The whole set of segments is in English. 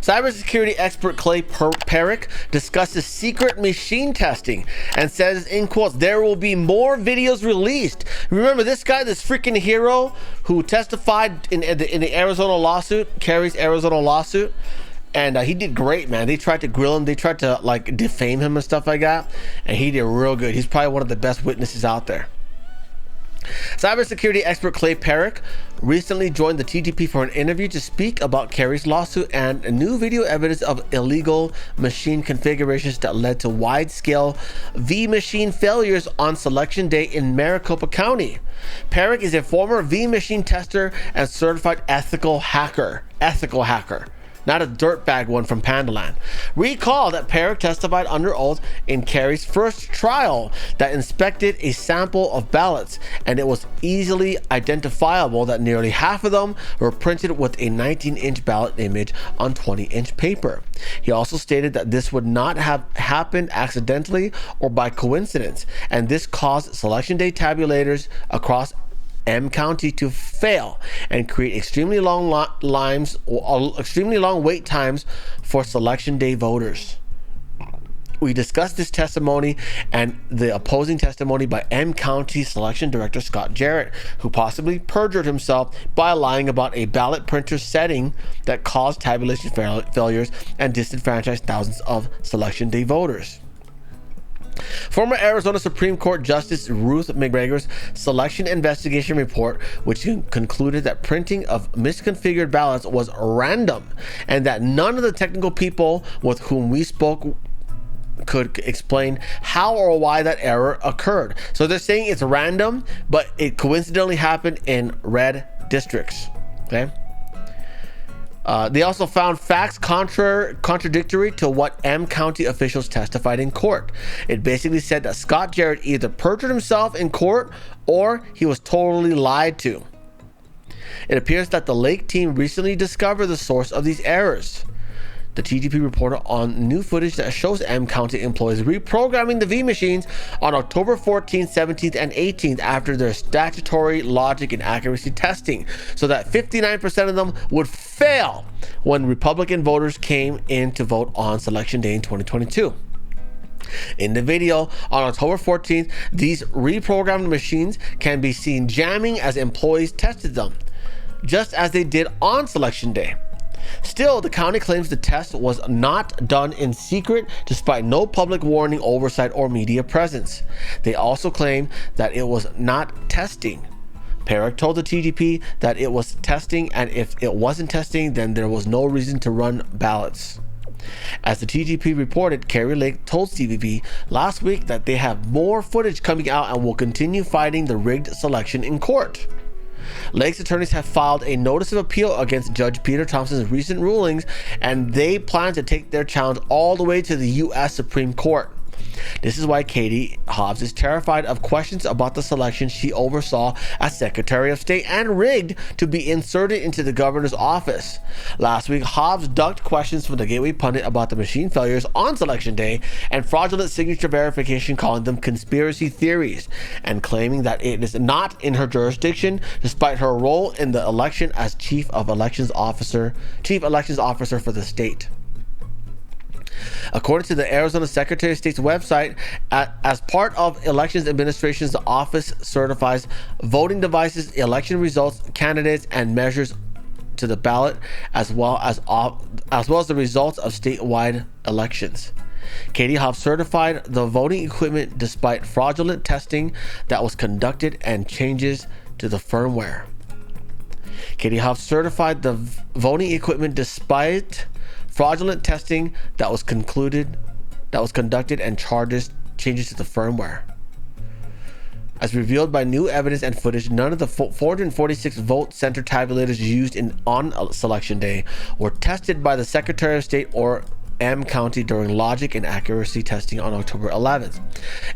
Cybersecurity expert Clay Perrick discusses secret machine testing and says, in quotes, there will be more videos released. Remember this guy, this freaking hero who testified in the Arizona lawsuit, Kerry's Arizona lawsuit? And he did great, man. They tried to grill him. They tried to like defame him and stuff like that. And he did real good. He's probably one of the best witnesses out there. Cybersecurity expert Clay Perrick recently joined the TTP for an interview to speak about Kerry's lawsuit and new video evidence of illegal machine configurations that led to wide-scale V-machine failures on Selection Day in Maricopa County. Perrick is a former V-machine tester and certified ethical hacker. Not a dirtbag one from Pandaland. Recall that Perrick testified under oath in Kerry's first trial that inspected a sample of ballots, and it was easily identifiable that nearly half of them were printed with a 19-inch ballot image on 20-inch paper. He also stated that this would not have happened accidentally or by coincidence, and this caused Selection Day tabulators across M County to fail and create extremely long wait times for Selection Day voters. We discussed this testimony and the opposing testimony by M County Selection Director Scott Jarrett, who possibly perjured himself by lying about a ballot printer setting that caused tabulation failures and disenfranchised thousands of Selection Day voters. Former Arizona Supreme Court Justice Ruth McGregor's selection investigation report, which concluded that printing of misconfigured ballots was random and that none of the technical people with whom we spoke could explain how or why that error occurred. So they're saying it's random, but it coincidentally happened in red districts. Okay. They also found facts contradictory to what M County officials testified in court. It basically said that Scott Jarrett either perjured himself in court or he was totally lied to. It appears that the Lake team recently discovered the source of these errors. The TTP reported on new footage that shows M County employees reprogramming the V machines on October 14th, 17th, and 18th after their statutory logic and accuracy testing, so that 59% of them would fail when Republican voters came in to vote on Selection Day in 2022. In the video on October 14th, these reprogrammed machines can be seen jamming as employees tested them, just as they did on Selection Day. Still, the county claims the test was not done in secret despite no public warning, oversight, or media presence. They also claim that it was not testing. Perrick told the TTP that it was testing, and if it wasn't testing, then there was no reason to run ballots. As the TTP reported, Kari Lake told CBP last week that they have more footage coming out and will continue fighting the rigged selection in court. Lake's attorneys have filed a notice of appeal against Judge Peter Thompson's recent rulings, and they plan to take their challenge all the way to the U.S. Supreme Court. This is why Katie Hobbs is terrified of questions about the selection she oversaw as Secretary of State and rigged to be inserted into the governor's office. Last week, Hobbs ducked questions from the Gateway Pundit about the machine failures on Selection Day and fraudulent signature verification, calling them conspiracy theories and claiming that it is not in her jurisdiction despite her role in the election as Chief Elections Officer for the state. According to the Arizona Secretary of State's website, as part of Elections Administration's, the office certifies voting devices, election results, candidates, and measures to the ballot, as well as the results of statewide elections. Katie Hobbs certified the voting equipment despite fraudulent testing that was conducted and changes to the firmware. Katie Hobbs certified the voting equipment despite fraudulent testing that was conducted and changes to the firmware. As revealed by new evidence and footage, none of the 446 vote center tabulators used on Selection Day were tested by the Secretary of State or M County during logic and accuracy testing on October 11th.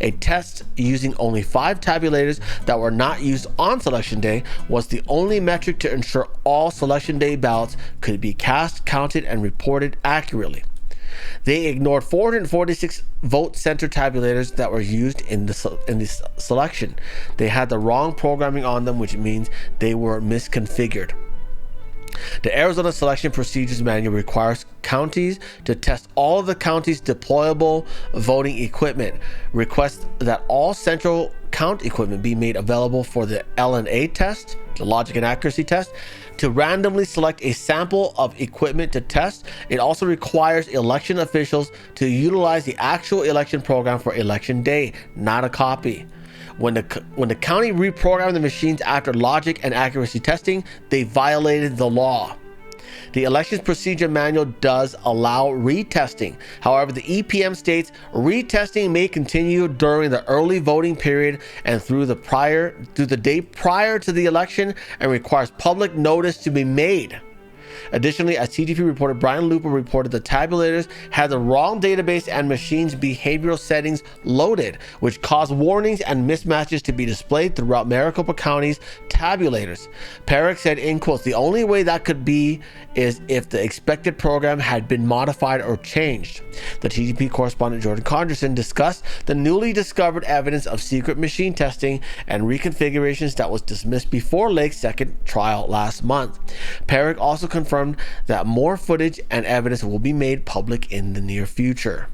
A test using only 5 tabulators that were not used on Selection Day was the only metric to ensure all Selection Day ballots could be cast, counted, and reported accurately. They ignored 446 vote center tabulators that were used in this selection. They had the wrong programming on them, which means they were misconfigured. The Arizona Selection Procedures Manual requires counties to test all of the county's deployable voting equipment. Request that all central count equipment be made available for the LNA test, the logic and accuracy test, to randomly select a sample of equipment to test. It also requires election officials to utilize the actual election program for election day, not a copy. When the county reprogrammed the machines after logic and accuracy testing, they violated the law. The Elections Procedure Manual does allow retesting. However, the EPM states retesting may continue during the early voting period and through the day prior to the election, and requires public notice to be made. Additionally, as TGP reported, Brian Lupa reported the tabulators had the wrong database and machines' behavioral settings loaded, which caused warnings and mismatches to be displayed throughout Maricopa County's tabulators. Perrick said, in quotes, "The only way that could be is if the expected program had been modified or changed." The TGP correspondent Jordan Conderson discussed the newly discovered evidence of secret machine testing and reconfigurations that was dismissed before Lake's second trial last month. Perrick also confirmed that more footage and evidence will be made public in the near future.